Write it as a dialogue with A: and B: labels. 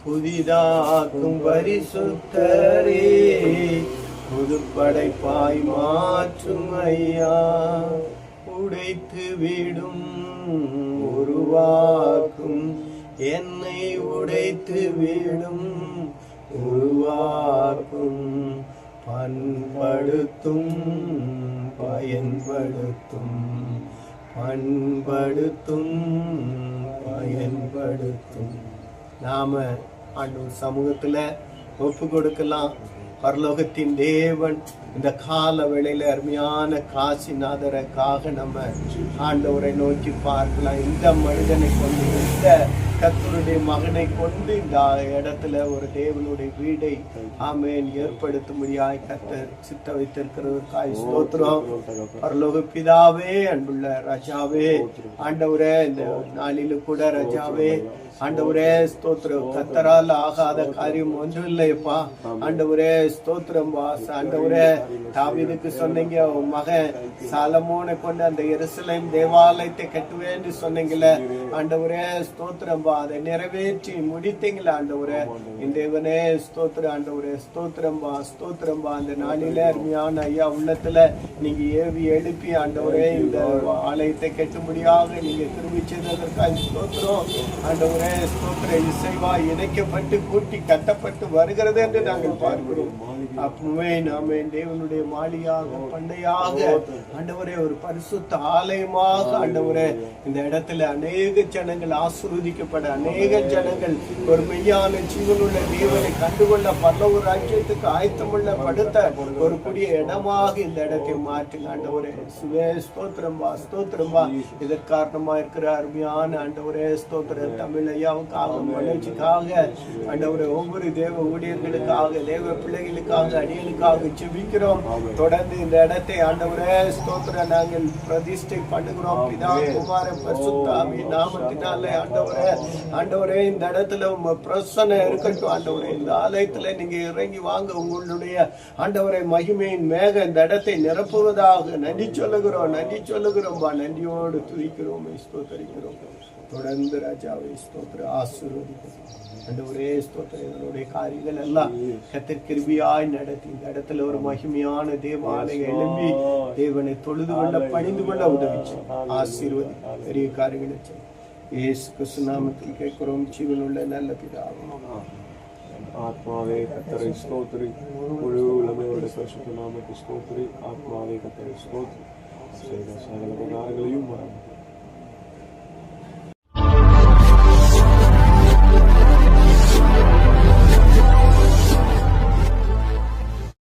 A: புதிதாக்கும் பரிசுத்தரே, புதுப்படைப்பாய் மாற்றும் ஐயா. உடைத்து விடும் உருவாக்கும் என்னை, உடைத்து விடும் உருவாக்கும், பண்படுத்தும் பயன்படுத்தும், பண்படுத்தும் பயன்படுத்தும். நாம ஆண்டவர் சமூகத்துல ஒப்பு கொடுக்கலாம். பரலோகத்தின் தேவன் இந்த கால வேளையில அருமையான காசிநாதருக்காக நம்ம ஆண்டவரை நோக்கி பார்க்கலாம். இந்த மனிதனை கொண்டு, இந்த கர்த்தருடைய மகனை கொண்டு இந்த இடத்துல ஒரு தேவனுடைய வீடை ஆமென் ஏற்படுத்தும்படியாய் கர்த்தர் சித்த வைத்திருக்கிறதற்காய் ஸ்தோத்திரம். பரலோக பிதாவே, அன்புள்ள ராஜாவே, ஆண்டவரே இந்த நாளிலும் கூட ராஜாவே ஆண்டவரே ஸ்தோத்திரம். கர்த்தரால் ஆகாத காரியம் ஒன்றும் இல்லையப்பா. ஆண்டவரே ஸ்தோத்திரம் வாச. ஆண்டவரே தாவீதுக்கு சொன்னீங்க, உன் மகன் சாலமோனை கொண்டு அந்த எருசலேம் தேவாலயத்தை கட்டுவேன்னு சொன்னீங்களே. ஆண்டவரே ஸ்தோத்திரம் பா, அதை நிறைவேற்றி முடித்தீங்களா ஆண்டவரே. இந்த தேவனே ஸ்தோத்திரம் ஆண்டவரே, ஸ்தோத்திரம் பா, ஸ்தோத்திரம் பா. அந்த நாளில அருமையான ஐயா உள்ளத்துல நீங்க ஏவி எழுப்பி ஆண்டவரே இந்த ஆலயத்தை கட்டும்படியாக நீங்க திரும்பி செய்ததற்காக ஸ்தோத்திரம் ஆண்டவரே. ஸ்தோத்திரம் இசைவா இணைக்கப்பட்டு கூட்டி கட்டப்பட்டு வருகிறது என்று நாங்கள் பார்க்கிறோம். அப்பவே நாம தேவனுடைய மாளிகையாக பண்டையாக ஆண்டவரே ஒரு பரிசுத்த ஆலயமாக ஆண்டவரே இந்த இடத்துல அநேக ஜனங்கள் ஆசீர்வதிக்கப்பட, அநேக ஜனங்கள் ஒரு மெய்யான ஜீவனுள்ள தேவனை கண்டுகொள்ள, பரலோக ராஜ்யத்துக்கு ஆயத்தமுள்ள படுத்த ஒரு கூடிய இடமாக இந்த இடத்தை மாற்றுங்க ஆண்டவரே. சுவே ஸ்தோத்திரம் பா, ஸ்தோத்திரம் பா. இதற்கு காரணமா இருக்கிற அருமையான ஆண்டவரே ஸ்தோத்திர தமிழ் ஐயாவுக்காக, மகிழ்ச்சிக்காக ஆண்டவரே, ஒவ்வொரு தேவ ஊழியர்களுக்காக, தேவ பிள்ளைகளுக்காக, அடியலுக்காக ஜெபிக்கிறோம். தொடர்ந்து இந்த இடத்தை ஆண்டவரே ஸ்தோத்திர நாங்கள் பிரதிஷ்டை பண்ணுகிறோம். பிதா குமார பரிசுத்த ஆவியின் நாமத்தினாலே ஆண்டவரே, ஆண்டவரே இந்த இடத்துல உங்க பிரசன்ன இருக்கட்டும் ஆண்டவரே. இந்த ஆலயத்துல நீங்க இறங்கி வாங்க, உங்களுடைய ஆண்டவரை மகிமையின் மேக இந்த இடத்தை நிரப்புவதாக. நன்றி சொல்லுகிறோம், நன்றி சொல்லுகிறோம் பா. நன்றியோடு துதிக்கிறோம், ஸ்தோத்தரிக்கிறோம். தொடர்ந்து ராஜாவை ஸ்தோத்திர ஆசீர்வதிக்கிறோம் ஆண்டவரே. ஸ்தோத்திரம் இதனுடைய காரியங்கள் எல்லாம் கர்த்தர் கிருபையாய் நடத்தி இந்த இடத்துல ஒரு மகிமையான தேவாலயம் எழும்பி தேவனை தொழுது கொள்ள, பணிந்து கொள்ள உதவிச்சு ஆசீர்வதி. பெரிய காரியங்களை இயேசு கிறிஸ்து நாமத்தில் கேட்கிறோம், ஜீவனுள்ள நல்ல பிதாவே.
B: ஆத்மாவே கர்த்தரை ஸ்தோத்திரி, முழு உலகோட பரிசுத்த நாமத்தை ஸ்தோத்திரி. ஆத்மாவே கர்த்தரை ஸ்தோத்திரி, செய்த சகல உபகாரங்களையும் மறந்து